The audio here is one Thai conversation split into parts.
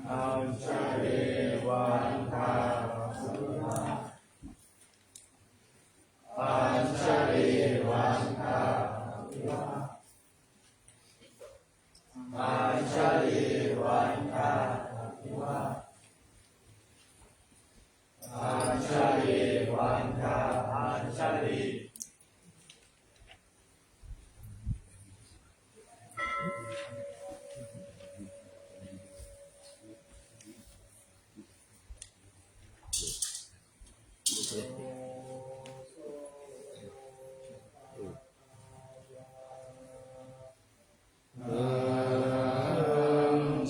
อัญชลีวันทาอัญชลีวันทาอัญชลีวันทาอัญชลีวันทาอัญชลี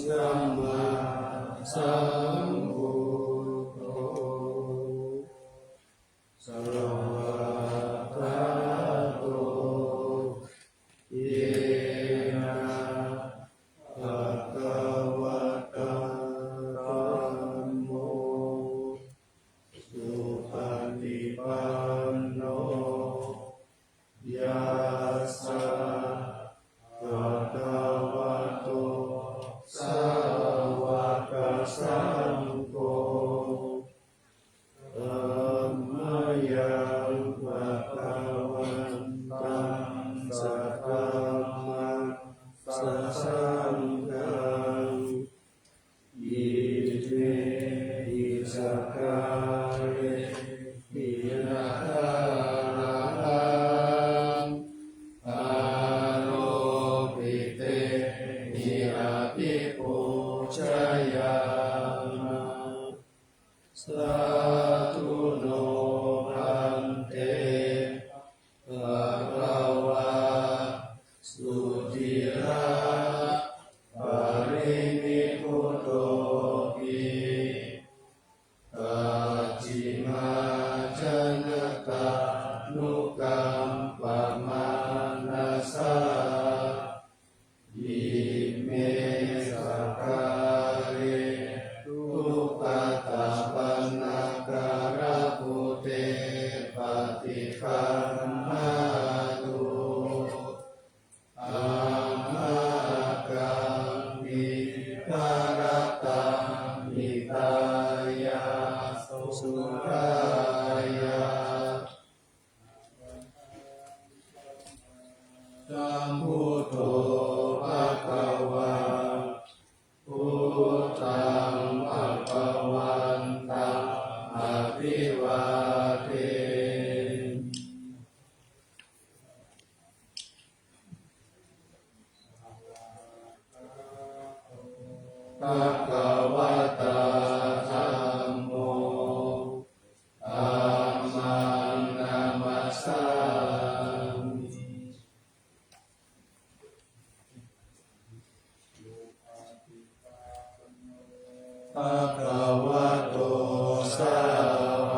สัมมาสัมพุทโธสวากขาโตเยนะภะคะวะตะธัมโมสุปฏิปันโนยัสสะภะคะวะโตสาวกสังโฆธัมมายังภะคะวันตังสัทธัมมังสัสสังฆังอิเมหิสักขะเรหินะทารังอาโรปิเตหิอาภิปุชยามะสาธุโนภันเตภะคะวะสุติระปรินิพพุตโตปิปัจฉิมาชนะกานุกัมปะมานัสสะอิเมสักขะเรทุกขตาปันนาการะปุเตปฏิคันหาตุอามากังมิภารตังมิตายาสุรายาสัมพุทโธภะคะวะพุทธังภะคะวันตังอภิวาเทภะคะวะตาธัมโมธัมมังนามัสสามิ ภะคะวะโตสาว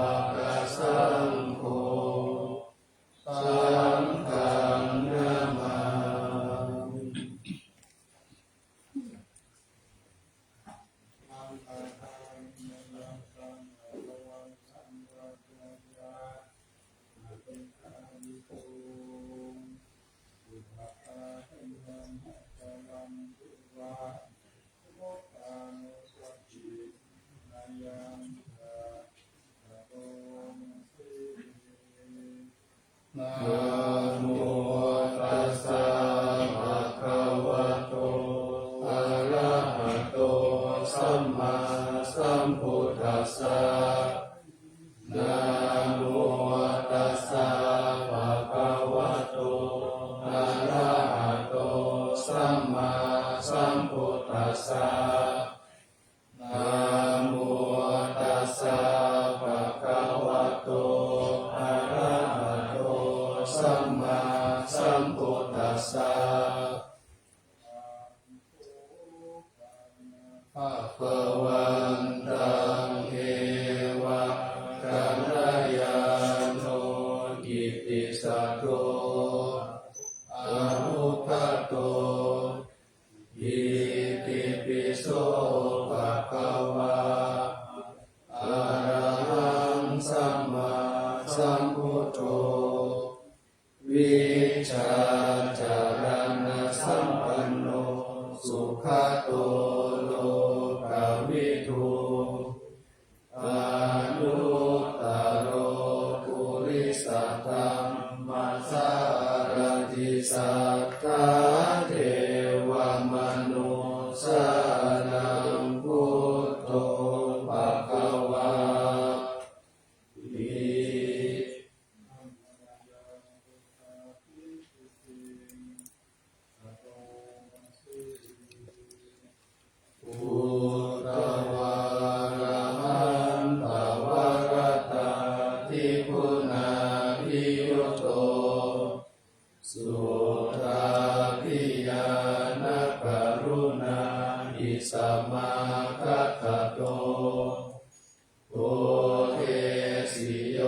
สัมพุทโธวิชาจารณะสัมปันโนสุขโตโลกวิทูอนุตตโรปุริสธรรมสารติสัทธาเทวมนุสสานังพุทโธภควาติพุทธวาระหันตวรตาทิคุณาภิยุตโตสุราภิญาณกรุณาอิสมาคัตโตโอเทสิโย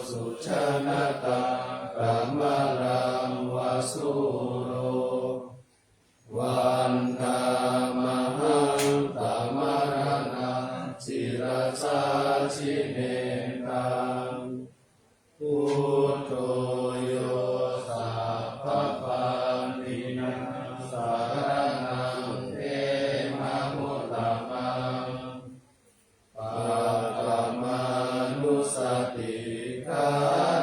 สุชนะตังกัมมะลังวสุโรวันธามหังตมรณังศิรสาชิเนตังพุทโธโยสัพพปานินังสารนังเทมะมุตตมังปัตตมานุสติฆา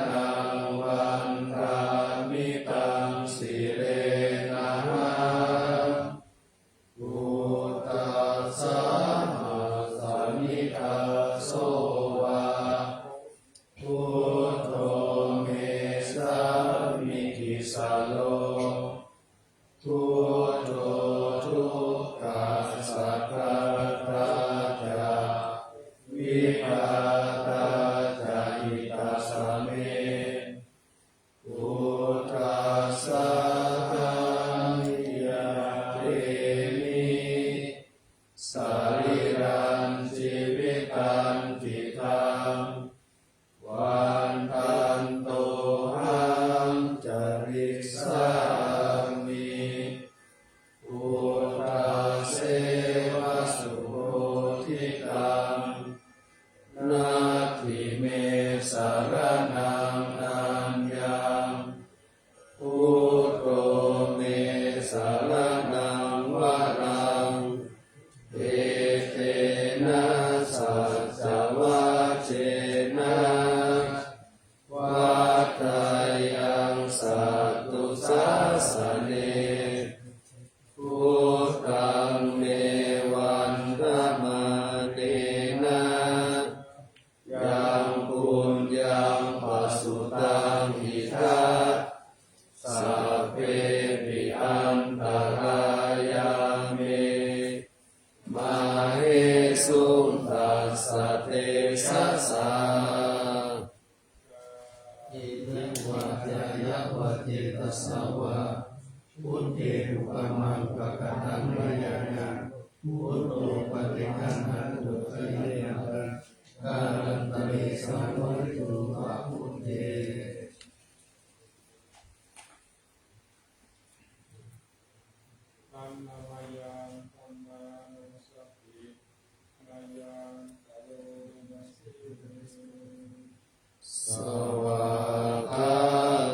นังวันทามิตังสิเรนะพุทธัสสะมะสะมิทาโสวาพุทโธเมสามิกิสาโลพุทโธทุกขัสสะกะตาจาวิภาตาจาอิตัสสะเมพุทธัสสะยะเตมิสาริรันชีวิตันติทังวันทันโตหังจริสามิพุทธเสวะสุโภทิตังนาทิเมสารนังอัญญังพุทโธเมสารนังวรังเอเตนะสัจจวัชเชนะวัฏฏายังสัตตุสัสสะเนพุทธังเมวันธมาเนนะยังปุญญังปัสสุตังหิทาสัพเพปิอันตรายาเมมาเหสุตัสสะเตสะสะอิทิวัจยะวัจจิตัสสะวะพุทเทอุปมังปะกตังมยานะพุทโธปฏิคันหันตุขะเยนะการันตะเรสัมภริตุภะพุทเทธัมมวายังธัมมานุสตินายังตะโลนัสสิสวากขา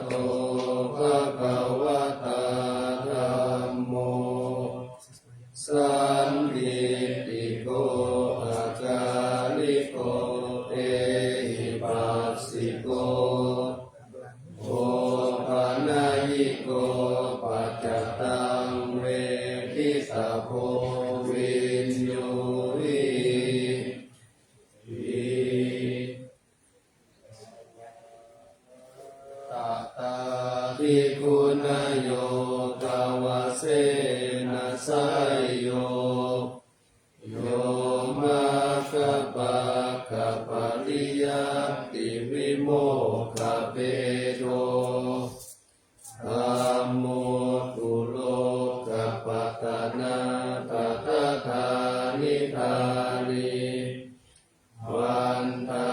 โตภะคะวะตาธัมโมสันทิติโกอาคาลิโกเอหิปัสสิโกโอปานายิโกปัจจตังเวทิตาโพวินโยวิตตาภิกขุนโยกาวเสนะไสยโยโยมาคะปะคะปะริยัตติวิโมกขเปโตธัมโมตุโลกปัตตนาตถาคานิธานิวันธา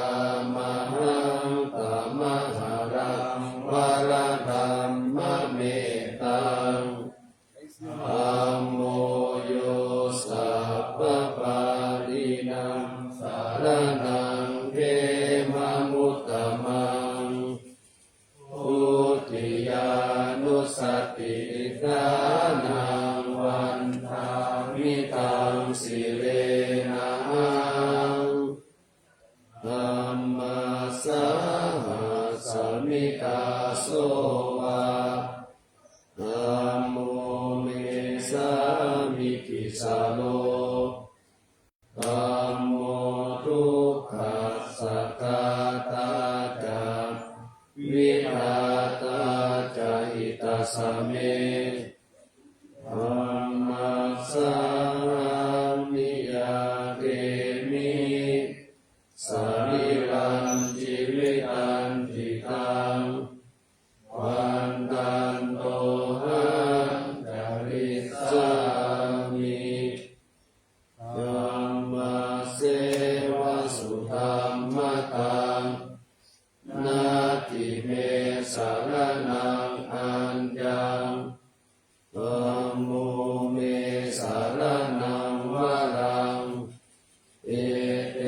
มหังตมหารังวรธัมมะเมตังธัมโมโยสัพพปารินังสารนังเทมะมุตตมัง สาสมิกาโสวะธัมโมเมสามิกิสาโลธัมโมทุกขัสสะกาตาจาวิทาตาจาหิตาสเมธัมมัสสามิยาเกมิสรีรังชีวิตันติตังวันตันโตหังจาริสามิธัมมาเสวะสุธัมมตังนาทิเมสารนังอัญญังธัมโมเมสารนังวรังเอเต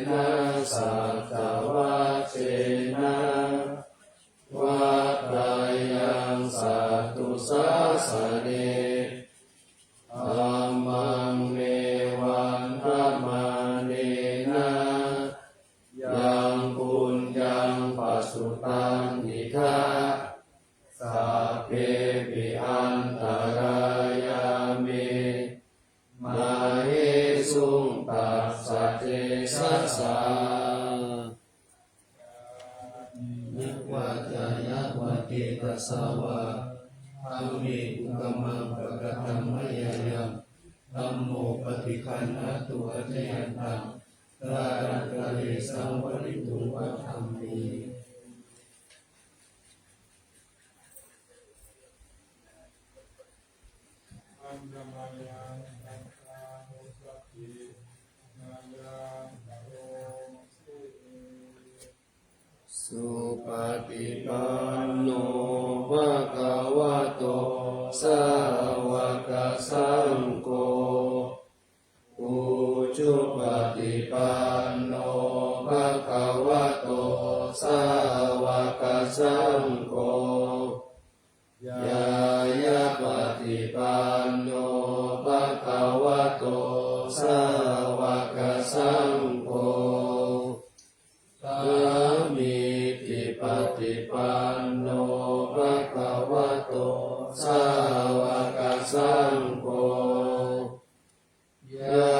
นะสัตตวะเชนะวัฏฏายังสัตตุสาสเนธัมมังเมวันธัมมาเนนะยังปุญญังปัสสุตังนิฆะสัพเพปิอันตรายามิมาเหสุงตัสสะเจสัสสะนึกว่าจะยักว่าเกตัสสาวะธัมมิอุกมังปะกตัมมะยายังธัมโมปฏิคันหตุอัจยันตังตารังกะเลสังวริตุวัฏธัมมิ อันธรรมายังอังคานุสัพพินายังตโรสิ สุปฏิปันโนภะคะวะโตสาวกสังโฆอุชุปฏิปันโนภะคะวะโตสาวกสังโฆยายาปฏิปันโนภะคะวะโตสาวกสังโฆสามีติปฏิปันโนภะคะวะโตสาวกสังโฆยะ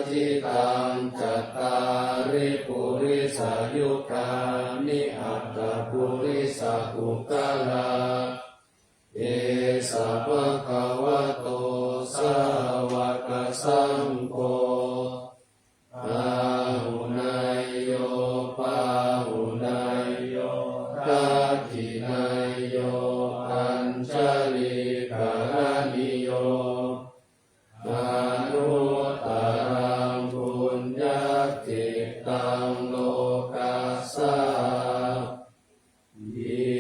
ทิตังจัตตาริปุริสายุคานิอัตตปุริสาอุกาลาเอสะภะคะวะโตสาวกสังโฆอาหุนายโยปาหุนายโยทักขินายโยอัญชลิกานิโยอนุตตรังปุญญกิตตังโลกัสสามิ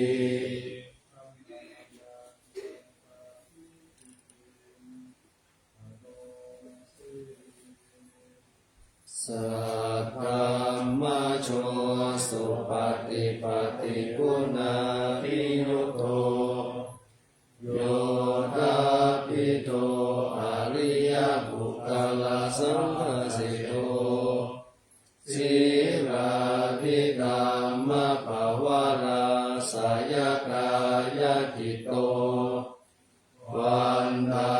สัทธรรมโชสุปฏิปฏิปุณาภิยุโตโยธาปิโตอริยบุคลาสัมภสิโตสีลาภิกขามะภวาราสายกายกิโตวันธา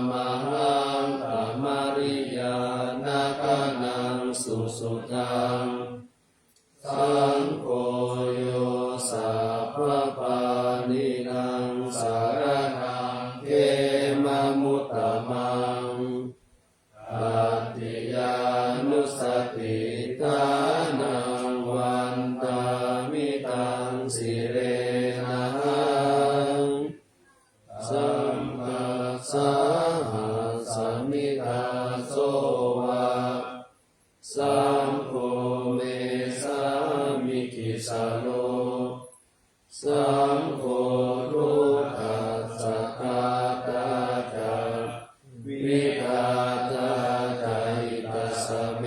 มหังธรรมริยานาคานังสุสุตังสังโฆโยสัพพปานินังสารนังเขมมุตตมังอัตติยานุสติทานังวันตามิตังสิเรนะสัมมาสัมมิกาโสวะสังโฆเมสามิกิสาโลสังโฆทุกขัสสะกาตาจาวิทาตาจาหิตาสเม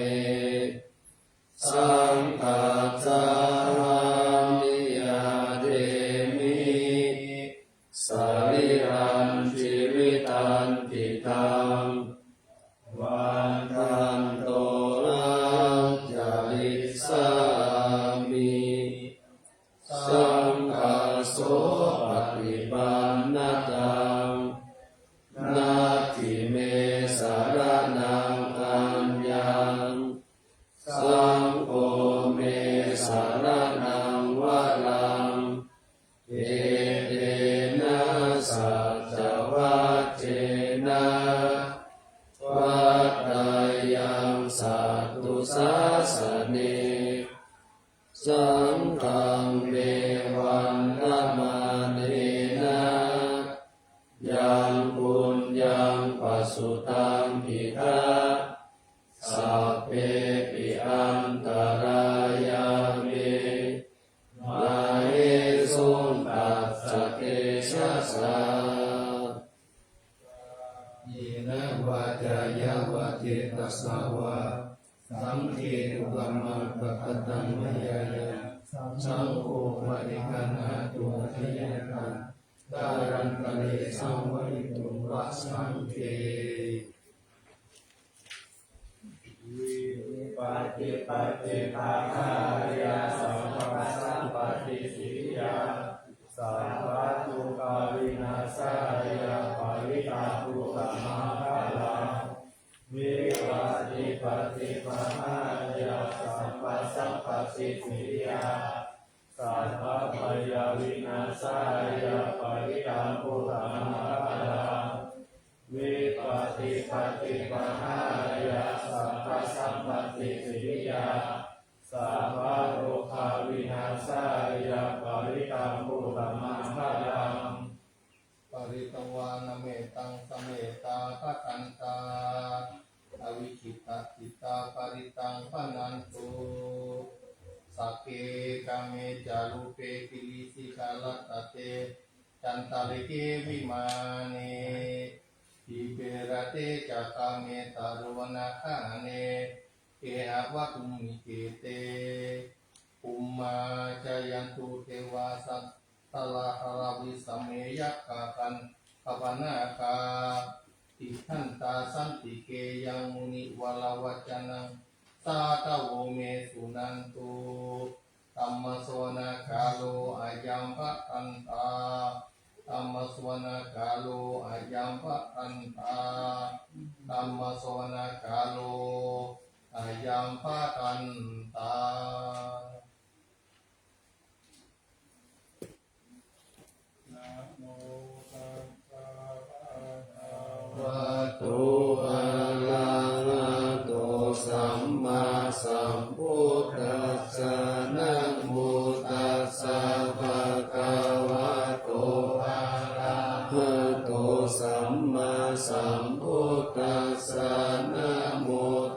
สังฆัสสามิยาเดมิสรีรังชีวิตันติตังวันทันโตรังจาริสามิ นังวะลังเอเตนะสัจวัจเจนะวัฏฏายังสัตตุสาสเนสังฆังเมวันตมาเนนะยังปุญญังปัสสุตังภิกขาสัพเพปิอันตรายามิมาเหสุนตัสสะเกชะสะยินะวาจายาวะเจตสาวะสังเฆตุกัมมังปะกตังมยายะสังโฆปฏิคันหาตุทะยะตังดารันตะเลสังวริตุวัสสังเฆวิปัสสิปฏิภาคายาสัมปัสสัมปติสิยาสัพพะทุกขวินาศายาปริตาทุกขมาภาลังวิปัสสิปฏิภาคายาสัมปัสสัมปติสิยาสัพพะพยาวินาศายาปริตาทุกขมาภาลังวิปัสสิปฏิภาคายาสัมปัสสัมปติสิยาสัพพะโรคาวินาศายาปริตังปุตตมังภลังปริตวานเมตังสเมตาภกันตาอวิคิตาจิตาปริตังปนันตุสัพเพกามเมจารุเปกิลิสิกาลัตตเตจันตาริเกวิมาเนทิเปรเตจักาเมตารุวนาคาเนเกหะวะตุมิเกเตอุมมาจายันตุเทวาสัตตลาหราวิสเมยักขะกันขปนาคาติขันตาสันติเกยังมุนิวลาวัจนังสาตโวเมสุนันตุธัมมสวนาคาโลอายัมภะอันตาธัมมสวนาคาโลอายัมภะอันตาธัมมสวนาคาโลอายัมภะอันตานะโมตัสสะภะคะวะโตอะระหะโตสัมมาสัมพุทธัสสะนะโมตัสสะภะคะวะโตอะระหะโตสัมมาสัมพุทธัสสะนะโม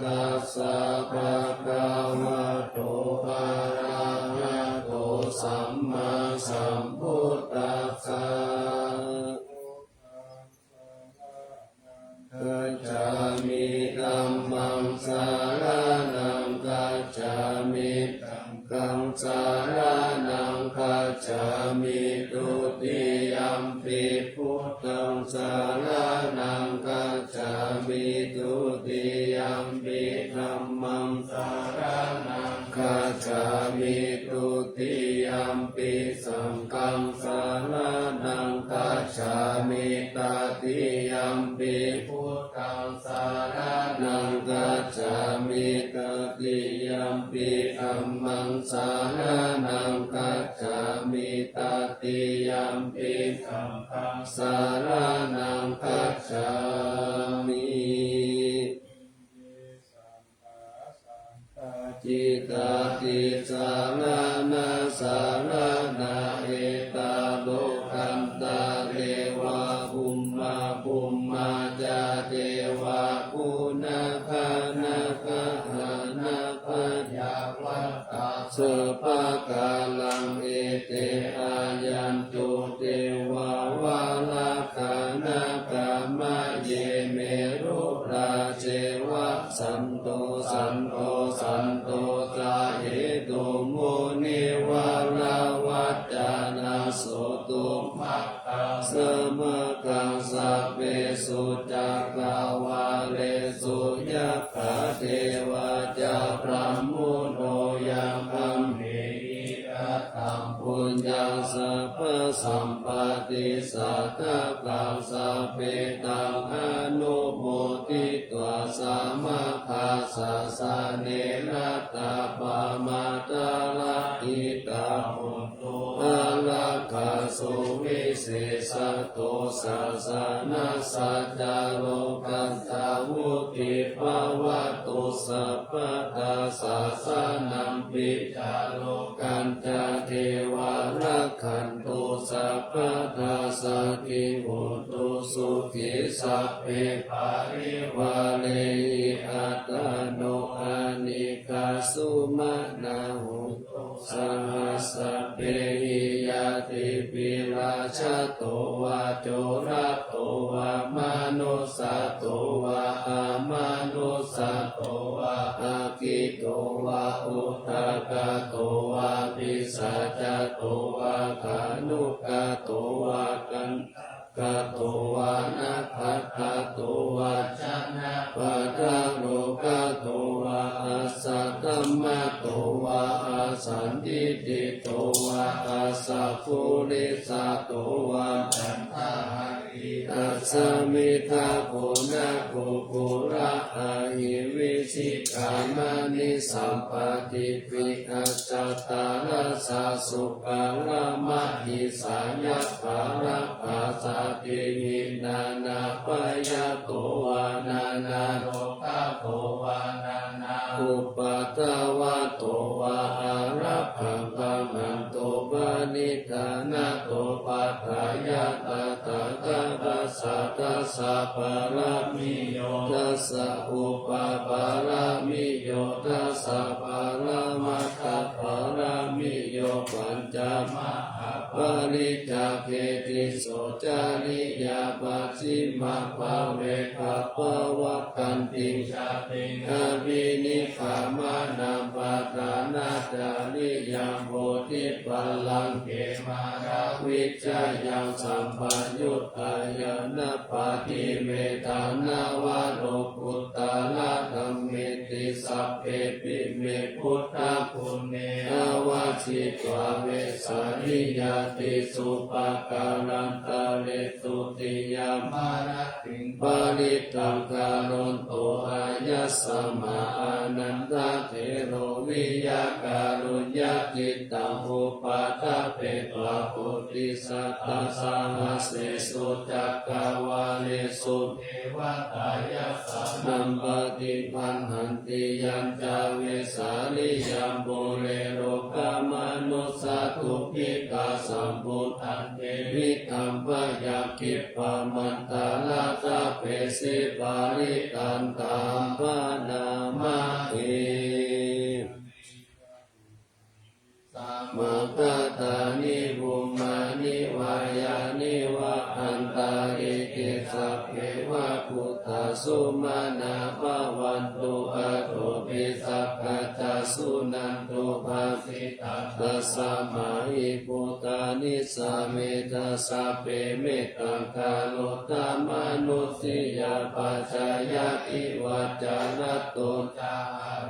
ตัสสะภะคะวะโตอะระหะโตสัมมาสัมพุทธัสสะกัจจามิธัมมังสารนังกัจจามิธัมมังสารนังกัจจามิตุติยัมปิพุทธังสารนังกัจจามิตุติยัมปิธัมมังสารนังกัจจามิตุติยัมปิสังฆังสารนังกัจจามิตติยัมปิพุทธังสารนังกัจจามิตติยัมปิธัมมังสารนังกัจจามิตติยัมปิสังฆังสารนังกัจจามิจิตาติสารนาสารนาเอตาโลกันตาเรวะภุมมาภุมมาจาเทวะปุนาคานาคาหานาคายาวัตตาสุภกาลังเอเตอายันตุเทวาวาลาคานาคามะเยเมรุราเจวะสันโตสันโตสันโตสาเหตุโมนิวาลาวัจจานาโสตุมัตตาสมกังสัพเพสุจักขาวาเลสุยัคขะเทวะจาพระมุโนยังคัมเหหิอัตถังปุญญังสัพพสัมปติสัทธะกังสัพเพตังอนุโมทิตวาสามาคาสสะเนรตตาปามาตาลาอิต าหุตุอาลักขาสุวิเศษโตสัสสะนัสสัจจโลกันตาวุติภาวะตุสัพพะทาสัสสะนัมปิจาโลกันจาเทวารักขันตุสัพพะทาสักขิโหตุสุขิสัพเพปาริวาเลหิอัตโนอานิกาสุมานาหุตุสังฆสัพเพหิยาติปิลาชะโตวาโจระโตวามานุสะโตวาอามานุสะโตวาอากิโตวาอุตตกะโตวาปิสัจจโตวาขานุกะโตวากันกะโตวานะภัตตะโตวาชนะปัทะโลกะโตวาอาสัตตมะโตวาอาสันติติโตวาอาสัพพุริสะโตวาจันทาหิตัสสมิทาโกนะโกปุระอาหิวิสิกามานิสัมปติปิอัจจตาราสาสุขังละมะหิสายัปปะระภาสาติหินานาปยโตวานานาโรกะโตวานานาอุปาทวะโตวาอารัพพังปะมันโตปานิธานะโตปัฏฐายะตถาคตัสสะตัสสะปะระมิโยตัสสะอุปปาระมิโยตัสสะปะระมัตถปะระมิโยปัญจมหาปริจจเกติโสจาริยาปัจฉิมาภเวภะปะวะกันติชาติอภินิคามานัมปัฏฐานาจาริยังโพธิปัลลังเกมาราวิจายังสัมปัญญุตตายนะปะติเมตานาวะโลกุตตะละธัมมิติสัพเพปิเมพุทธะปุณเนอวาชิตวเวสาริยติสุปะการันตะเลตุติยามานะติงปาริตังกาโลนโตอายัสสมาอานันตเถโรวิยาการุญญาจิตตังอุปาทะเปตวะโพธิสัตตะสังฆเสสุจักกวาเลสุเทวตายาสันัมปติพันหันติยัญจาเวสาลิยัมโบเลโรกามนุสาตุปิกาสัมพุทธันเทวิตัมปะยักขิปะมันตาลาตาเปสิปาริตันตัมปะนามาเอมัคคตานิบุมานิวายานิวะอันตาริกิสัพเพวะพุทธสุมาณาภวันตุอะโตปิสัพพะจัสสุนันตุภาสิตัสสะสัมมาหิพุทธานิสัมเมทัสสะเปเมตังกาโลตมนุสิยาปัจจายติวัจจารตุจา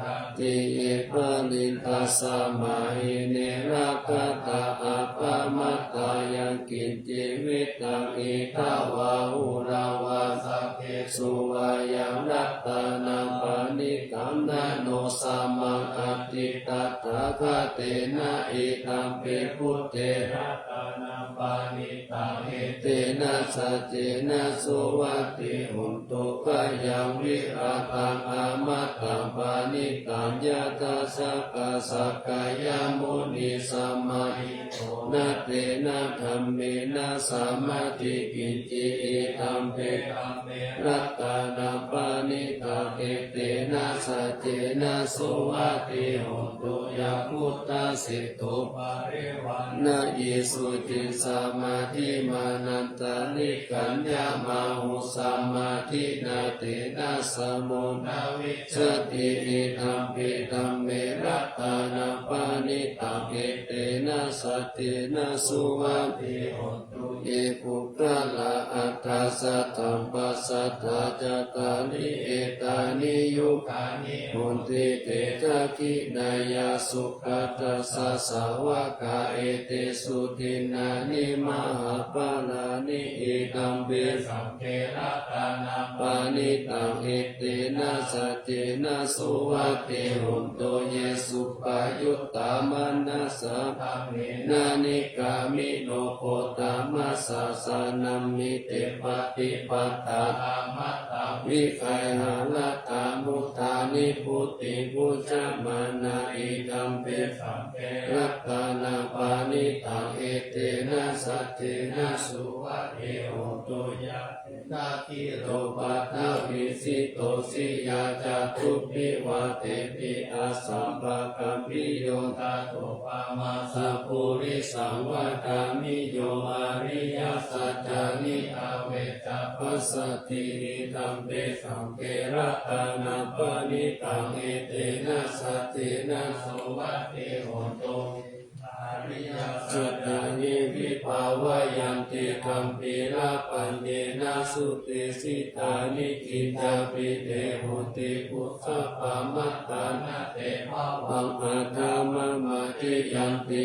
ระติเอปะลินตัสสะมาหิเนรักตาอัปปมัตตายังกินจิวิตังอิทาวาหุราวาสัพเพสุวายังรัตตานังปานิกัมนาโนสัมมังอัตติตัตถะคะเตนะอิตัมปิพุทเทรัตตานังปานิตังเอเตนะสัจเจนะสุวัตติหุนตุกะยังวิราตังอามัตตังปานิตังยะตาสักกะสักกายมุนิสัมมาหิโตนะเตนะธัมเมนะสัมมาทิกินจิอิธัมเปรัตตานังปานิตังเอเตนะสัจเจนะสุวัตติหุนตุยะพุทธสิตุปาริวันนะอิสุติสัมมาทิมานันตานิกัญญามาหุสัมมาทินาเตนะสมุนาวิชติอิธัมปิธัมเมรัตตานังปานิตังเอเตนะสัจเจนะสุวัตติหุนตุเยปุกะละอัตถะสัทธัมปัสสัทธาจัตตานิเอตานิยุคานิหุนติเตจักขินายาสุขัตถะสะสาวกาเอเตสุทินานิมหาปาลานิอิตัมเบสังเกรัตานังปานิตังเอเตนะสัจเจนะสุวัตติหุนโตเยสุปายุตตามโน นัสสะนานิกามิโนโคตามัสสะสานัมมิเตปฏิปัตตาวิไคหาลตามุตานิพุติพุจจมานาอิดัมเปสัมเปรัตตานาปานิตังเอเตนะสัตเตนะสุวัตเอโหตุยะนาคิโรปัตตาวิสิโตสิยาจาตุปิวะเตปิอาสัมภะกัมปิโยตาโตปามาสัพพุริสังวะกามิโยอาริยสัจจานิอาเวจะปัสสติธัมเปสังเกรัตานาปานิตังเอเตนะสัตเตนะโสวัตเตโหตุสุตตานิวิภาวะยันติคัมปีลาปัญเยนะสุติสิตานิกิจาปิเตโหติปุสสะปามัตตานะเตภาวังอาธามะมาติยันติ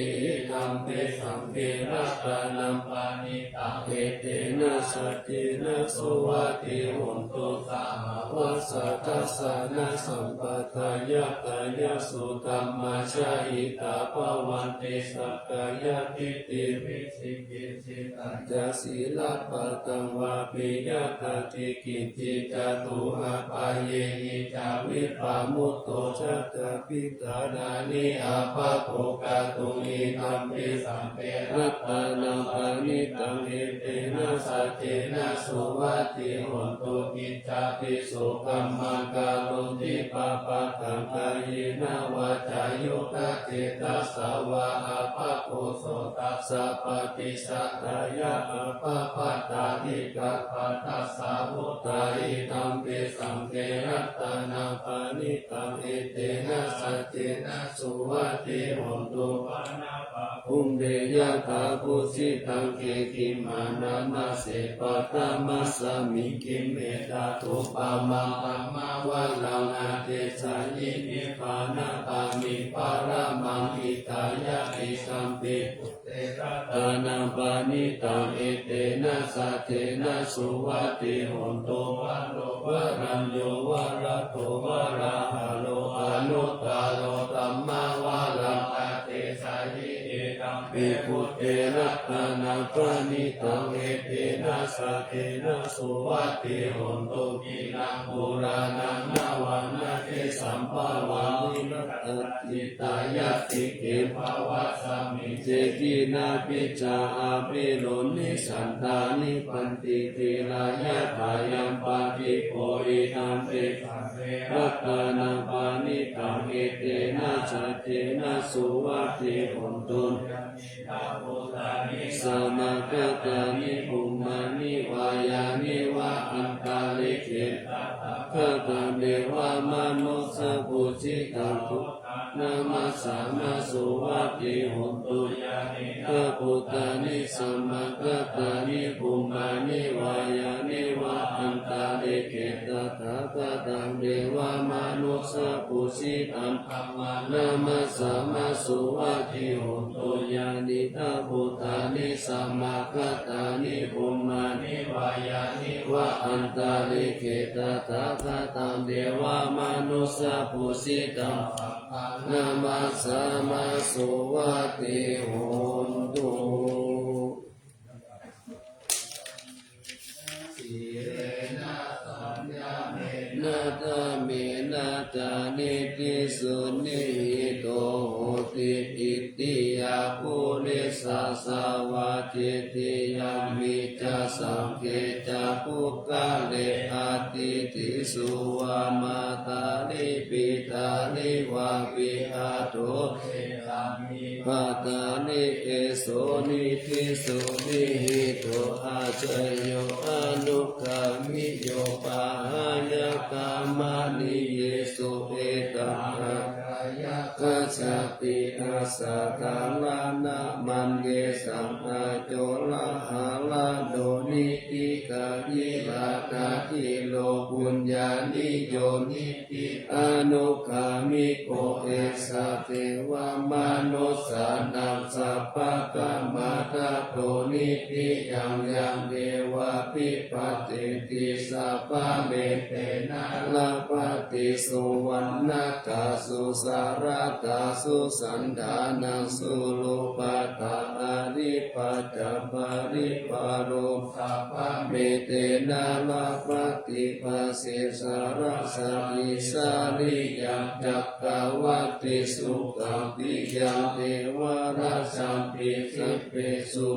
ธัมเปสังเกรัตานัมปานิตังเอเตนะสัจเจนะโสวัตติโหตุสหวัสสะทัสสะนะสัมปทายะตายะสุตัมมาชาหิตาภวันติสักกายทิฏฐิวิสิกิสิตัจจศีลปัตตังวาปิยตติกิจจิจตุอาปาเยหิจาวิปามุตโตชัตตปิตานานิอาภาโภกาตุอิธัมปิสัมเปรัตตานังปานิตังเอเตนะสัจเจนะสุวัตติโหตุกิจจติสุกัมมังกาลุติปะปะตังกายนาวาจายุกะเจตัสสาวะอาภาโคโสตัสสะปฏิสัตตายะอาภาปัตตานิกัปปัตตัสสะวุตตาอิธัมปิสังเกรัตตานังปานิตังเอเตนะสัจเจนะสุวัตติโหตุปานาปะภูมิเดยะถาภูสิตังเกกิมานานาเสปะตามัสสามิกิเมตาตุปามังธัมมาวะลังอาเตสายินิพพานาปามิปารามังอิตายะอิสัมปิปุเตระตานังปานิตังเอเตนะสัจเจนะสุวัตติโหตุวะโลวะรัญโย วะระโตวะระหะโลอนุตตาโลตัมมาวะลังอาเตสายิเอตัมปิปุเตระตานังปานิตังเอเตนะสัจเจนะสุวัตติโหตุกินังปุรานังนาวันนาเทสัมภาวะวิรัตติตายะติเกภาวะสามิเจกินาปิจาอาภิโรนิสันตานิปันติติลายะทายัมปาติโกอิธัมเปสังเวรัตตานังปานิตังเอเตนะสัจเจนะสุวัตติโหตุสัมมากัตตานิภูมานิวายานิวะอันตาลิเกข้าแต่เดวามนุสสะปุจิตังทุนามัสสามาสุวัตติโหตุข้าพุทธานิสัมมากัตตานิภูมานิวายานิวะอันตาลิเกตถาคตังเดวามนุสสะปุจิตังนามัสสามาสุวัตติโหตุยานิตาพุทธานิสัมมากัตตานิภูมานิวายานิวะอันตาลิเกตถาคตังเดวามนุสสะปุจิตังนามัสสามาสุวัตติโหตุสีเรนะสัญญาเมนะตาเมนะจานิติสุนิโตโหติอิติยาภูริสัสสาวะจิติยามิจะสังเกจะปุกกะเลอาติติสุวามาตาลิปิตาลิวะวิอาโตปะตานิเอโสนิทิสุนิหิโตอาจโยอนุกามิโยปะหายกามานิเยสุเอตังกัจจติอาสาตาลานะมันเยสัมมาโจละหาลาโดนิติกายิลาคาทิโล ปุญญานิโยนิติอนุขามิโกเอสะเทวมนุสสานังสัพพะกามาทัตโตนิติยังเทวะปิปติติสัพพะเมเตนะลาภติสุวรรณกาสุสารตาสุสันดานังสุลุปตาอริปัจจปริปาโรสัพพะเมเตนะลาภติปัสสิสารสัพพิสาริยังจักกะวัติสุขังติยังเทวราชัมปิสัพเพสุ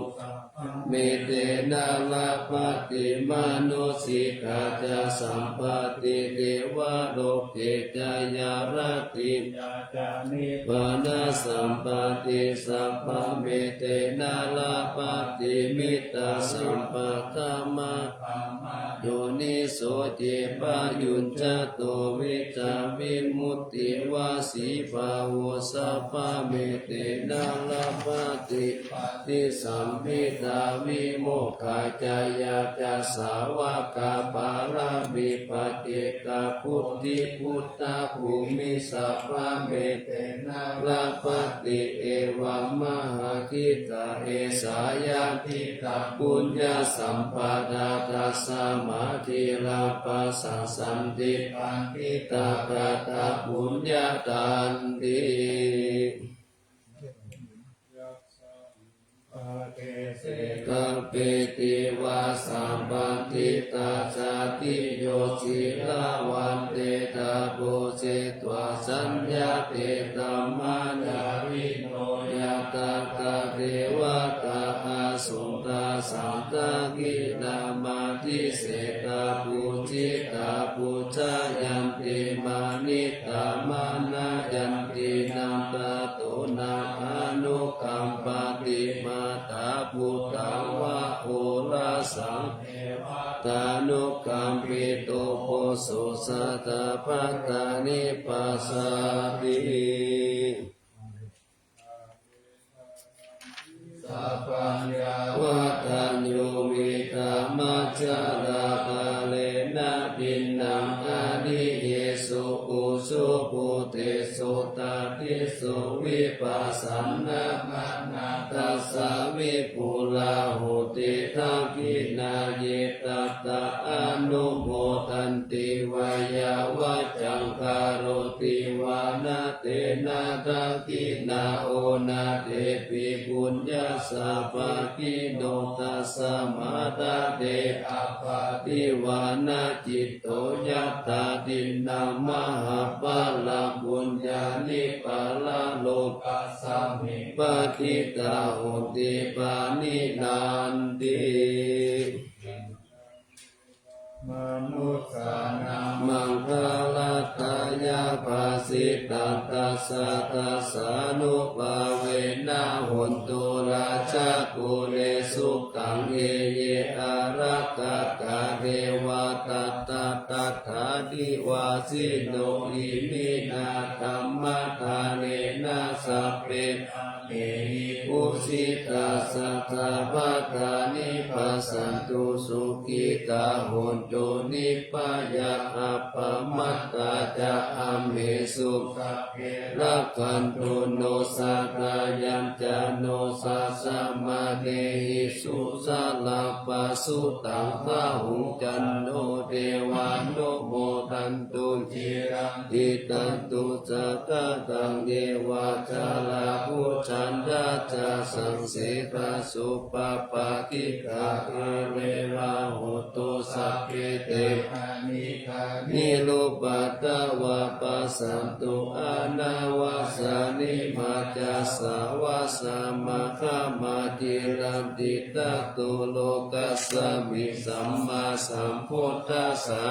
เมเตนะลาภติมนุสิกาจาสัมปติเทวโลกเกจายารติจานิพานาสัมปติสัพพะเมเตนะลาภติมิตาสัมปะธรรมะโยนิโสเจปะยุญจโตวิจาวิมุตติวาสีภาวสัพพะเมเตนะลาภติติสัมภิตาวิโมกขจายาจัสสาวกาปาราบิปเจกาพุทธิพุทธภูมิสัพพะเมเตนะลาภติเอวัมมหาคิตาเอสายาทิตาปุญญสัมปดาตัสสมาธิลาปัสสัสันติปันติตากาตาปุญญาตันติกเปติวาสัมปันติตาสาติโยชิลาวันเตตาโพเจตวาสัญญาเตตัมมานาริโนยะตาตาเทวตาอาสุตาสังตากินามาติเสตาปูจิตาปูชายันติมานิตามานายันตินันตาโตนาอนุกัมปติมาตาพุทธาวะโอราสังตานุกัมปิโตโพสุสัตตะปัตตานิปัสสติสัพพัญญาวัฏัญโยวิตามัจจาราภาเลนะปินนังอาดิเยสุอุสุปุเตสุตาทิสุวิปัสสนามานาตัสสะวิปุลาหุติทักขินาเยตัตตะอนุโมทันติวายาวัจจังคารติวานาเตนะทักขินาโอนาเตปิปุญญาสัพพะกิโนตัสสะมาตาเตอะปะติวานาจิตโตยัตตาดินนามหาปะละบุญญาณิปะละโลกัสสมิปฏิตาหุติปานินันติมนุสสานังมังคลตายาภาสิตัสสะตัสสะนุภาเวนะหุนตุราชกุเลสุขังเอเยอารักขกะเทวตัตตะตัฏฐาดิวาสิโนอิมินาธัมมทาเนนะสัพเพเอหิปุสิตัสสะทาภะทานิปัสสันตุสุขิตาหุนตุนิพพายะอัปปมัตตาจะอัมเหสุขเกละคันตุโนสัตตายัญจโนสัสสะมาเดหิสุสาลาปัสสุตังพะหุจันโนเทวานุโมทันตุจิรังติตันตุจักกตังเทวาจาลาภูชันดาจาสังเสกสุปปะกิกาเอเวราหุตุสัพเพเตนิโลปัตตวะปัสสันตุอานาวาสานิมาจัสสาวาสามาคามาจิรันติตัตตุโลกัสสมิสัมมาสัมพุทธัสสะ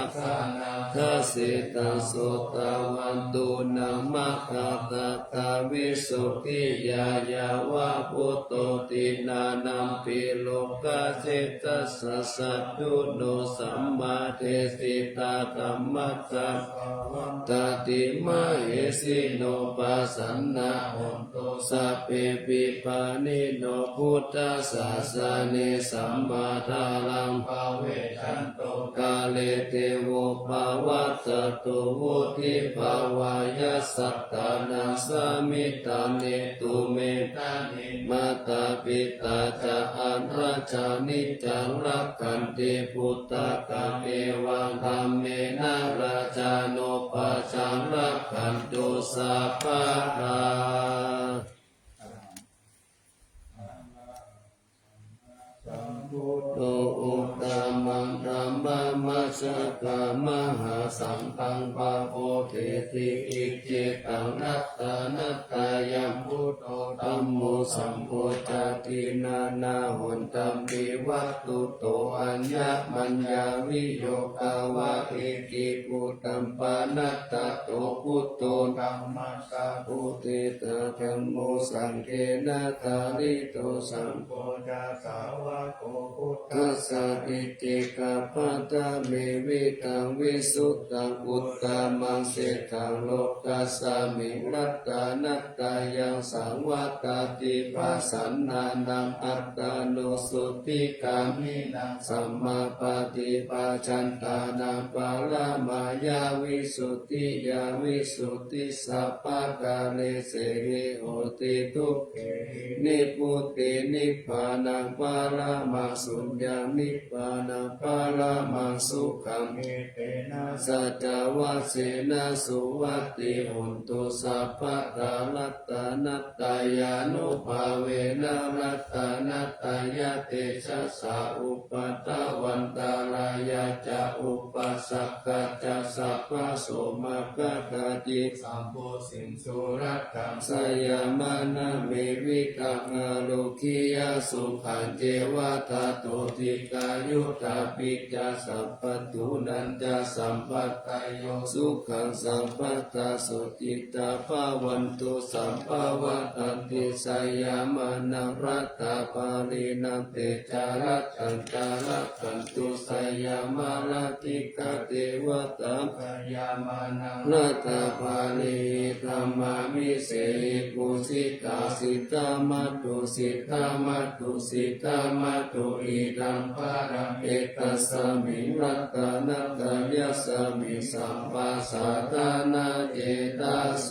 ทัสสิตังสุตตะวันตุนะมะคะตะตาวิสุทธิยายาวะโพ พุตโตตินานัมปิโลกาเจตัสสะสัตตุโนสัมมาเทสิตาธัมมัสสะตติมะเหสิโนปัสสันนะโหนตุสัพเพปิปานิโนพุทธศาสนิสัมมาทาลังภาเวชันโตกาเลเทโวภาวัตตุวุธิภาวายสัตตานังสมิตานิตุเมตานิมาตาปิตาจะอันราชานิจังรักขันติพุทธกะเอวังธรรมเมนะราชาโนปัจจังรักขันตุสัพพะทาโตอุตตมังธัมมัมมัสสะกามหาสังฆังปะโพเทติอิจิตังนัตตานัตตายัมพุทโธธัมโมสัมโพชาตินานาหุนตัมปิวัตตุโตอัญญมัญญาวิโยกาวะเอกิปุตตัมปานัตตะโตพุทโธธัมมัสสะพุติตาธัมโมสังเกนะทาริโตสัมโพชาสาวะโกพุทธัสสะอิติกาปัตตะเมวิตังวิสุทธังอุตตมังเสถังโลกัสสามิรัตตานัตตายังสังวัตติปัสสันนานังอัตตานุสุติกามินังสัมมาปฏิปัจจันตานังปาลามายาวิสุทธิยาวิสุทธิสัพพะกาเลเสหิโหติทุกเขนิพุตินิพพานังปาลามาสุญญานิพพานังปาลามาสุขังเอเตนะสัจวัสเสนะสุวัตติหุนตุสัพพะตาลัตตานัตตายานุภาเวนะรัตตานัตตายะเตชะสะอุปตะวันตาลายะจะอุปสักขะจะสัพพะโสมะกะตาจิสัมโพสินสุรัตตังสยามะนะเมวิกังอโลกิยาสุขันเจวะตาโตติกายุตาปิจาสัพพตุนันจะสัมปัตตายโยสุขังสัมปัตตาสุจิตาภาวันตุสัมภาวะตันติสยามะนะรัตตาปารินันเตจารัตตันจารัตตันตุสยามะลาติกาเทวตาสยามะนะรัตตาปาริธัมมามิเสหิปุสิตาสิตามัตตุสิตามัตตุสิตามัตตุอิดังภารังเอตัสสมิรัตตานัตตายะสมิสัมปัสสะทานาเจตาโส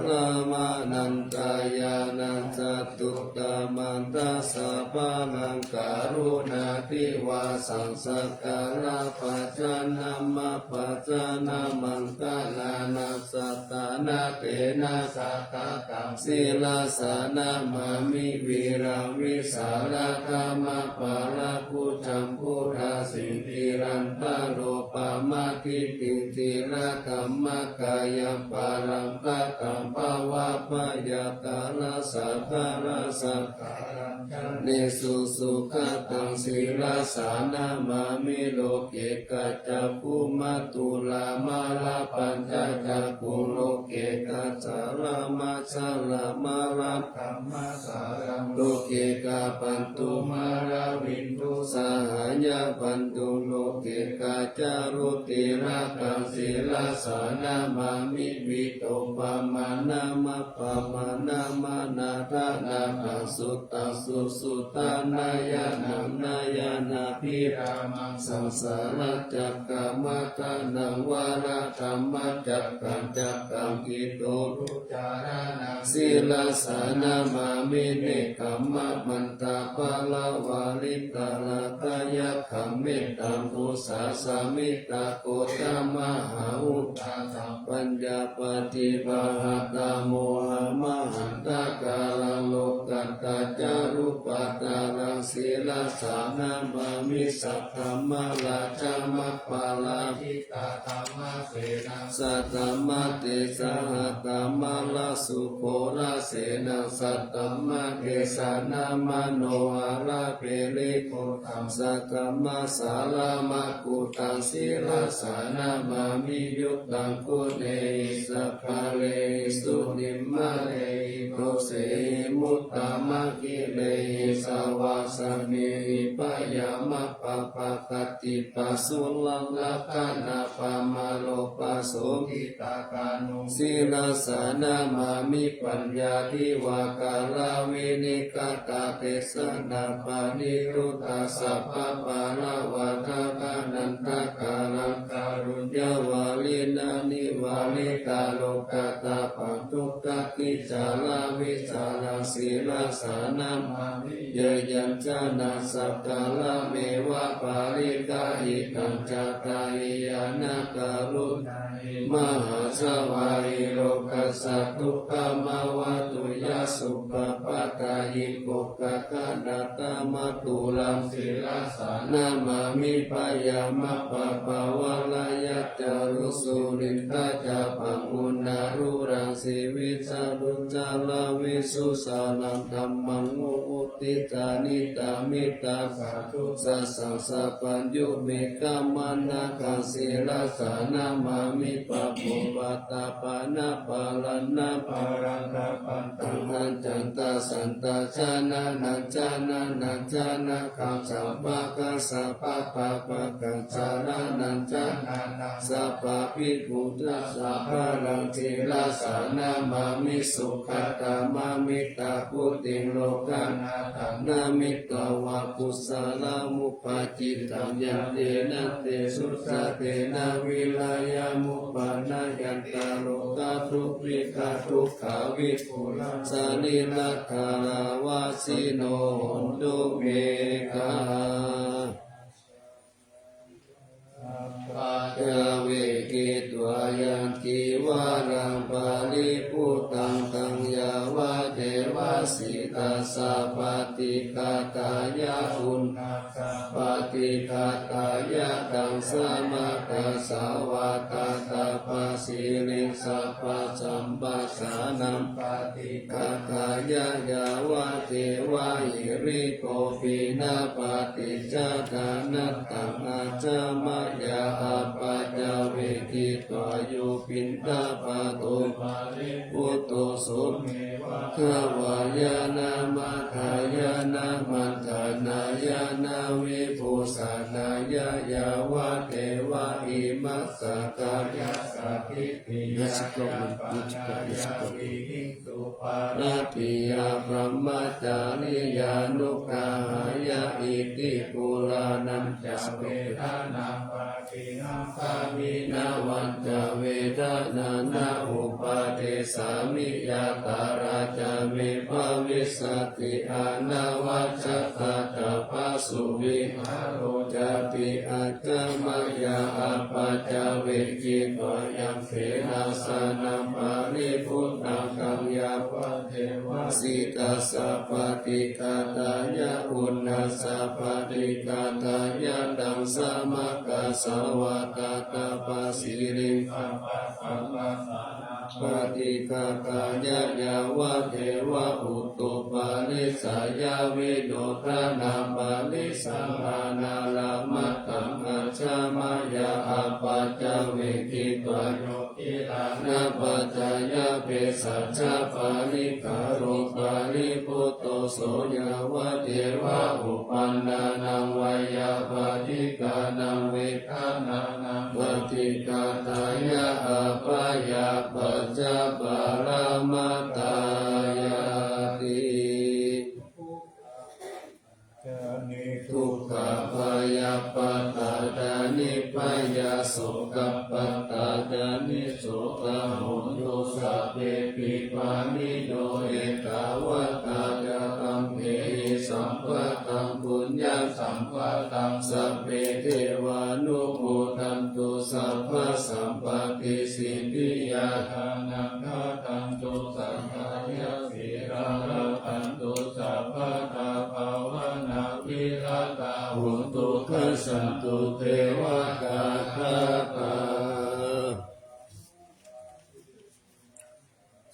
ละมานันตายานันจตุตามันตัสสะปะลังการุณาติวาสังสักการะปัจจานามาปัจจานามังกาลานาสัตตานาเตนะสัตตะตังศีลาสานามามิวิรังวิสาระธรรมปาระพุทธัมพุทธาสิติรันตโรปามาทิติติระธรรมกายปารังกตัมภาวะปยาตาลาสัทธาราสักการังเนสุสุขตังศีลาสานามามิโลเกกัจจภูมาตุลามาลาปัญจจักขุโลเกกัจจาลามาชาลามาลาธรรมสารังโลเกกาปันตุมาราวินตุสหายาปันตุโลเกกัจจารุติระกังศีลาสานามามิวิโตปามานามะปามานามะนาทานาคังสุตตังสุสุตานายานังนายานาภิรามังสังสารจักกามัตานังวาระธรรมจักกังจักกังกิโตรุจารานังศีลาสานามามิเนกัมมะมันตาปะละวาลิตาลาตายะขัมเมตตังกุสาสามิตาโกตมหาอุตตาสัมปัญญาปฏิปะหะตาโมหะมหันตากาลังโลกัตตาจารุปตาลังศีลาสานามามิสัทธมมะลาจามัปปาลาทิตาธรรมะเสนาสัตตมะเตสหตมะลาสุโคราเสนาสัตตมะเกสานามโนหะลาเปริโคตังสักกมะสาลามะกุตังศีลาสานามามิยุตตังกุเนสัพพะ นิมมะเลตุเสมุตตมะกิเลสวาสเนปยามะปะปะกติปัสสุลังลักขณะปะมาโลปัสโสกิตากานุสีลาสานามามิปัญญาทิวากาลาวินิกตาเตสนาปานิรุตตาสัพพะปาลาวะทากานันตกาลังการุญญาวาลินานิวาลิกาโลกตาปัจจุกกิจาลาวิจาราศีลาสานามามิเยยัญจานาสัพพะลาเมวะปาริกาหิตัญจตายานาการุณมหาสวายโลกัสสะทุกขมาวะตุยาสุปปะตายิโกกะกะนาตามะตุลังศิลาสานามามิปยามะปะปะวะลายัจจารุสุรินทะจาปังอุณารุรังสิวิจารุจาลาวิสุสานังธัมมังมุอุติตานิตามิตาภาทุสัสสะสัพพัญญูเมกามานาคังศิลาสานามามิปะปุปัตตาปานาปาลานาปารังกะปันตังหันจันตาสันตาชานานันจานานันจานาคังสัมปะกะสัพพะปะปะกังจานานันจานานังสัพพะภิกขุตัสสะภะลังศิลาสานามามิสุขตามามิตาพุติโลกานาตังนามิตวะกุสลามุปาจิตังยันเตนะเตสุสะเตนะวิลายามุปานายันตาโลกาทุวิกาทุกขาวิปุลัสานิลักขลาวาสิโนตุเมกายาเวกิตวายันติวารังปาลิปุตังตังยาวะเทวาสิตาสะปฏิคาตายะอุณนาปฏิคาตายะตังสมาตาสาวาตาตาปัสสิลิสัพพะสัมปัสสานังปฏิคาตายะยาวะเทวาหิริโกปินาปฏิจจตานัตตังอาจามายาอาปัจจเวกิตวายุปินตาปะโตปาริปุตโตสุเมวะขวายานามาทายานามันธานายานาวิภูสานายายาวะเทวะอิมัสสะกายาสัพพิติยาปัญญายาวิหิงสุปาราปิยาพรหมจาริยานุกาหายาอิติปุรานันจเวทนาปะตินังสามินาวันจเวทนานาอุปาเทสามิยาตาราจามิภาวิสติอานาวัจตาตาปัสสุวิหารโรจาปิอาจามายาอาปัจจเวกิตวายังเสนาสนังปาริพุทธังกังยาปะเทวะสิตาสัพพติกาตายะอุณนาสัพพติกาตายะดังสมกาสวะตาตาปัสสิริงคัมปะคัมปะสานาปฏิกาตายะยาวะเทวะอุตุปาลิสายาวิโดทานาปาลิสัมมานาลามัตตังอัจฉามายาอาปัจจเวกิตวาโยติลานาปัจจายาเปสัจจปาลิกาโรปาลิปุตโตโสยาวะเทวะอุปันนานังวายาปฏิกานังเวทานานังปฏิกาตายะอาปายาปัจจปารามาตายาติทุกขพยาปตาดานิพยาโสกปตาดานิโสกโหตุสัพเพปิปานิโนเอกาวตาจตัมเพสัมปะตังปุญญาสัมปะตังสัพเพเทวานุโมทันตุสัพพะสัมปติสิทธิยาทานังฆาตังตุสังฆายะสีราตันตุสัพพะตาภาวนาวิรตาหุนตุขัสสันตุเทวตาคาตา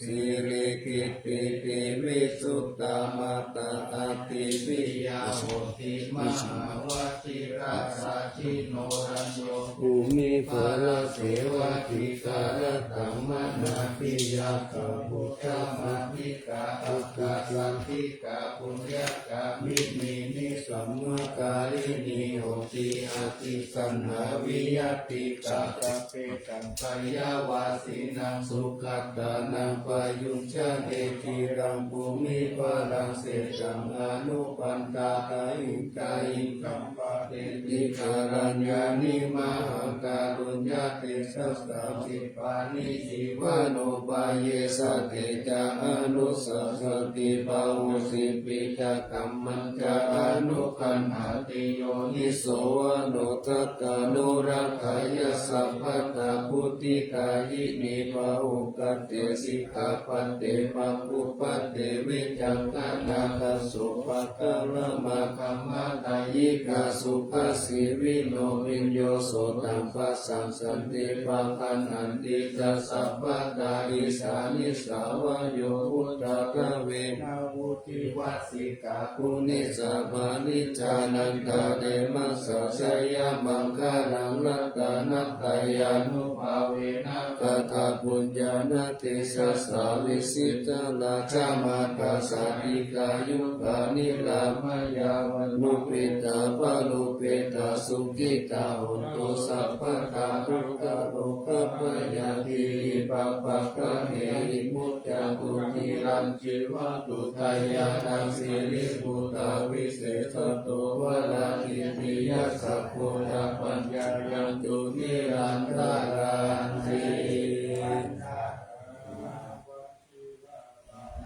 สิริกิตติติวิสุตตามาตาอาติวิยาโหติมหาวชิราสัชิโนรัญโยภูมิภาลเสวะติกาลตัมมนาปิยาตบุตตมาภิกาอุกาสันติกาปุญญากามิมินิสัมมาการิณิโหติอาติสันหาวิยติกาตเปตังปยาวาสินังสุขัตตานังปยุญชาเตจิรังภูมิภาลังเสจังอนุปันตาตาอิกายิกัมปะเตติการัญญานิมหาการุญญาติสัสสะสิปานิจิวโนปายเยสะเตจาอนุสัสสติปาวุสิปิจกัมมัญจาอนุคันหาติโยนิโสวโนทัตตานุรักขายสัพพตาพุทธิกายินิปะอุกัตเตสิกขาปัตเตปะปุปัตเตวิจังกนาคสุปะกะระมะคัมมาตายิกาสุภาสิวิโนวิญโยโสตังปัสสังสันติปังคันหันติจัสสัพพตาอิสานิสาวโยพุทธะกะเวนะวุติวัสสิกาปุณิสาภานิจานันตาเดมัสสะชยมังคาลังรัตตานัตตายานุภาเวนะกตาปุญญาณติสัสสาวิสิตาลาชามาตาสาธิกายุกานิลามายาวนุปิตาปาลุเปตาสุขิตาหุนตุสัพพตาทุกขโลกปยาติปัปปะกะเหหิมุตตะกุติรันจิวะตุทายานังสิริปุตตาวิเศษโตวะลาทิติยัสสะโพธาปัญญายันตุนิรันตารันติ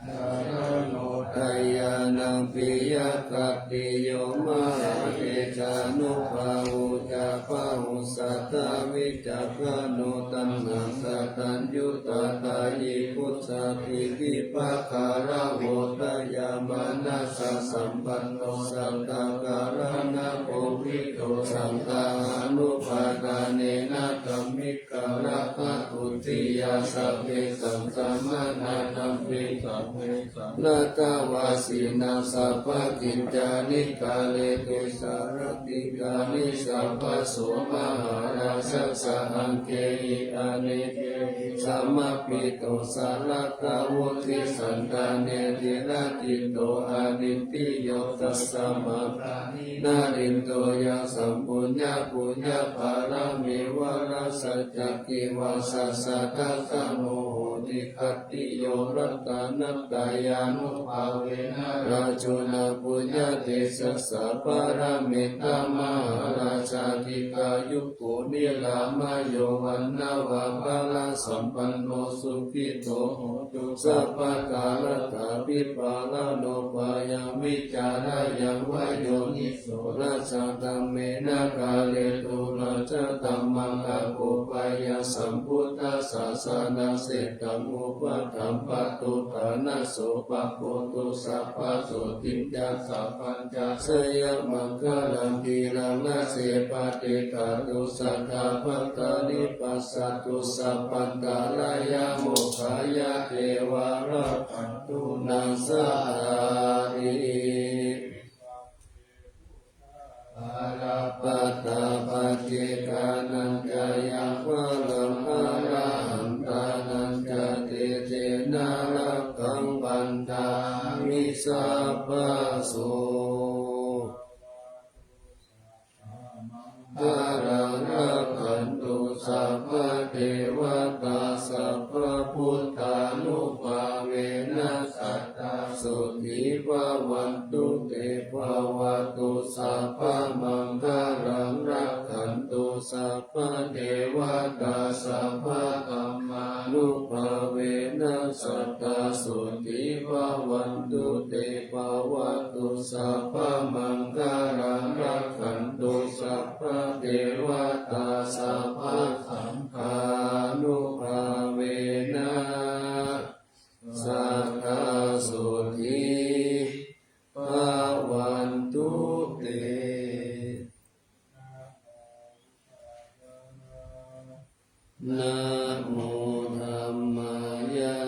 สารโนทายานังปิยกัตติโยมหาเตจานุภาวุจาภาหุสัตตวิจักขโนตัมหังสัตตัญยุตตายิพุทธาภิกิปะคาระโหตยามานัสสะสัมปันโนสัตตาการณะโภวิโตสังฆานุภาทาเนนะธัมมิการะภะตุติยาสัพเพสังฆมานาธัมปิสัพเพสังนาตาวาสีนาสัพพะกิจจานิกาเลตุสารติกานิสัพพะโสมหาราชสังเกหิอาเนเกสัมมปิโตสารตาวุติสันตาเนติระติโตอานินติโยตัสสะมาปรานินารินโตยังสัมปุญญาปุญญาภารามิวาราสัจจกิวาสัสสะทัสสะโมโหติคัตติโยรัตตานัตตายานุภาเวนะราชุนาปุญญาเตสัสสะปารามิตามหาราชาธิกายุโกนิลามโยวันนาวะภาลสัมปันโนสุขิโตโหตุสัพพะกาลตาปิปาลโนปายามิจารายังวายโยนิโสราชาตัมเมนะกาเลตุราชตัมมังอาโกปายาสัมพุทธัสสะสานาเสตัมอุปถัมภะตุฐานะโสปะโพตุสัพพะโสติจาสัพพัญจาสยมังคลังทีรังนาเสปะเตกาตุสัทธาภัตตานิปัสสตุสัพพันตาลายาโมขายาเทวาราคันตุนังสาริอาราปัตตาปัจเจกานันจายังวะลังอาราหันตานันจาเตเจนารักขังบันดามิสัพพะโสอารังรักขันตุสัพพะเทวตาสัพพะพุทธานุภาเวนะสัตตาสุขีภาวันตุเตภวตุสัพพะมังคลังรักขันตุสัพพะเทวตาสัพพะธัมมานุภาเวนะสัตตาสุขีภาวันตุเตภวตุสัพพะมังคลังรักขันตุสัพพะเทวตาสัพพะสังฆานุภาเวนะสัทธาสุขีภาวันตุเตนะโมธัมมายะ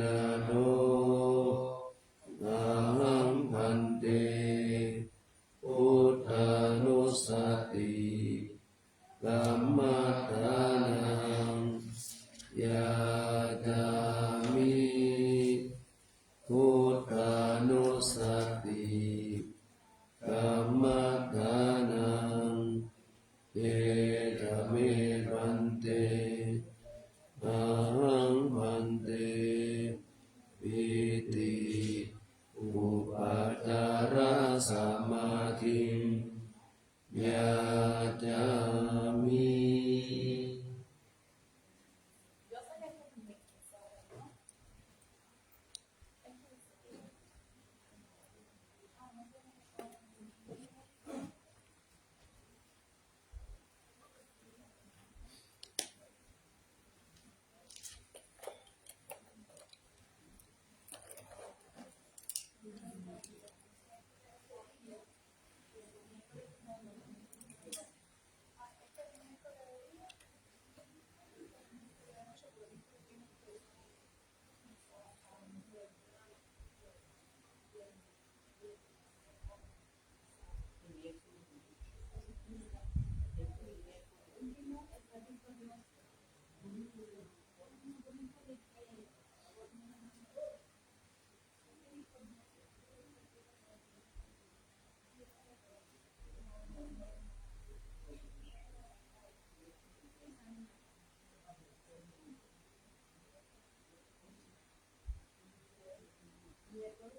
นะโนอะหังพันเตพุทธานุสติกัมมัฏฐานังยาจามิพุทธานุสติกัมมัฏฐานังเอตเมพันเตอะหังพันเตปิติอุปัจจารสมาธิยาจามิ เ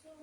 อ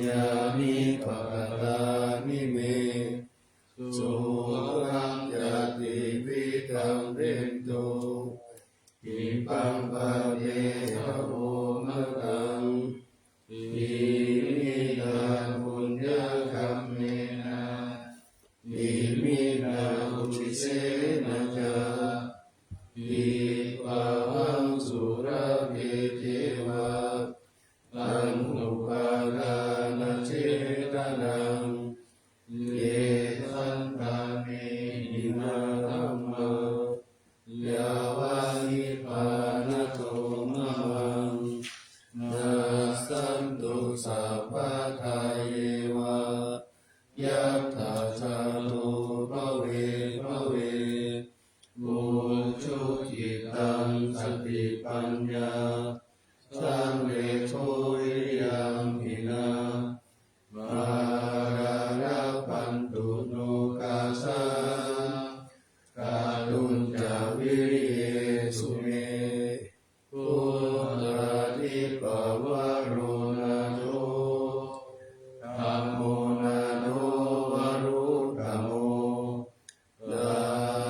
ญานิปะกตานิเมสุขังยาติวิตังเรนโตอิปังปะเทภโวมะตังอิมินาปุญญคัมเมนะอิมินาอุทิเสนะจาอิปะหังสุระเกเทวะอันอุปาทานเจตนังเยสันตามินินาธัมมายาวานิปานโทมะมังนาสันตุสัพพะทาเยวะยัตถาชาโลภเวภเวมุชุจิตังสติปัญญาสังเวโชวิยังหินามาราราปันตุโนกาสากาลุญจาวิริเยสุเมพุทธาทิปวโรนาโนธัมโมนาโนวรุตโมนา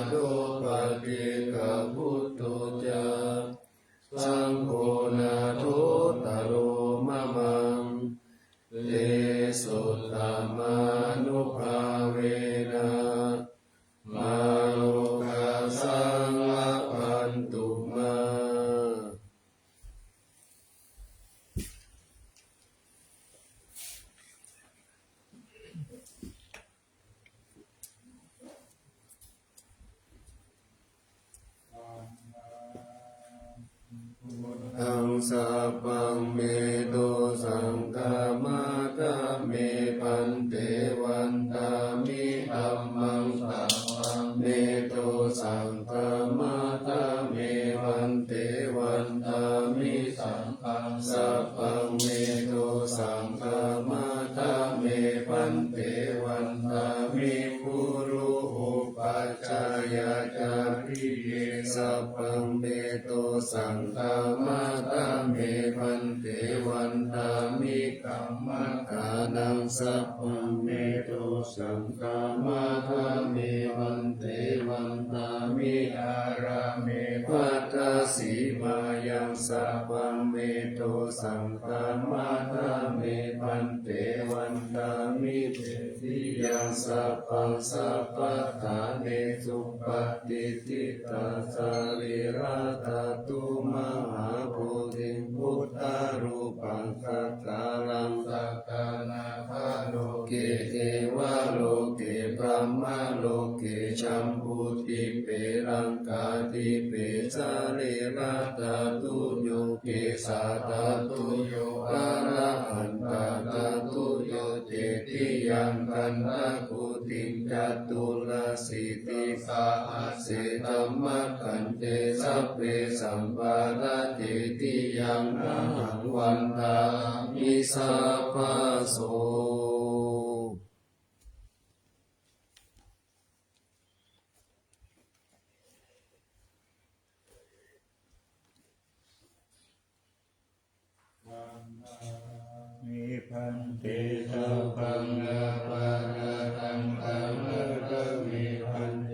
โดปฏิกะพุทโธจาสังโฆนาโทตโรมะมังเตสุตตมานุภาเวนะมาโลกาสังละพันตุมาอังสัพพังเมโตสังฆามาตะเมปันเตวันตามิธัมมังสัพพังเมโตสังฆามาตะเมปันเตวันตามิสังฆังสัพพังเมโตสังฆามาตะเมปันเตวันตามิปุรุอุปัชฌายาจาริเยสัพพังเมโตสังฆามาตะเมปันเตวันตามิกัมมะกานังสัพพังเมโตสังฆามาตะเมปันเตวันตามิอาราเมปัตตสีมายังสัพพังเมโตสังฆามาตะเมปันเตวันตามิเตติยังสัพพังสัพพะทาเนสุปฏิทิตาสาริราตตุมหาโพธิพุทธารูปังสักกาลังสักกานาภาโลเกเทวะโลเกพรหมโลเกชัมพุติเปรังกาติเปสาริราตตุโยเกสาตตุโยอะระหันตตตุโยเจติยังกันตะกุติจัตุลสิติสาหัสสิธัมมะคันเตสัพเพสัมปาทะเจติยังอะหังวันตามิสัพพะโสมิพันเต สัพพังอาปาราตังธรรมะกะมิพันเต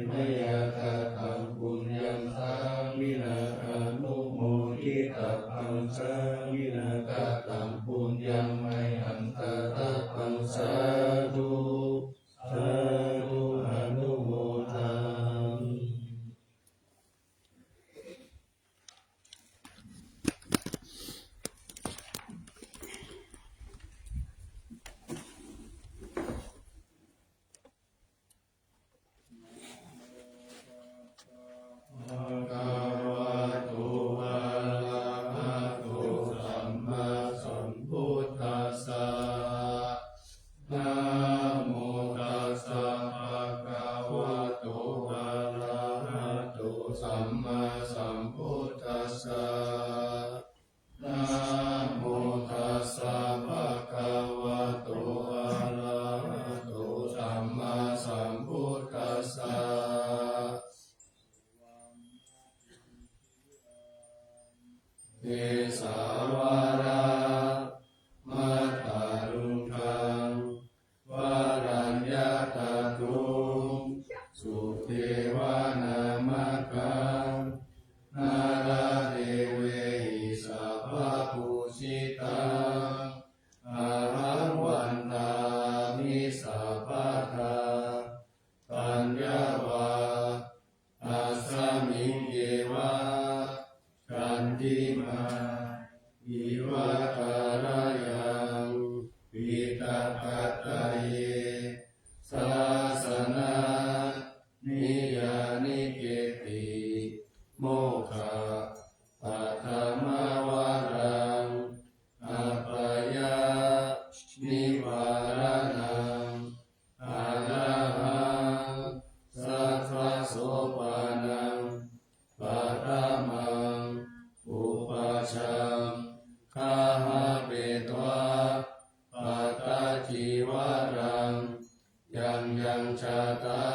มยะตะตังปุญญังสามินาอนุโมทิตัพพังสามินาตะตังปุญญังไมหันตะตัพพังสาธุสาธุอนุโมทัง ปัตตาเยศาสนานิยานิเกติโมฆะปัทธมวารังอัปปยานิวารังอะระหังสัทธโสปานังปัตตมังอุปัชฌังคาหะเปตวาปัตตจีวรังยังชาตา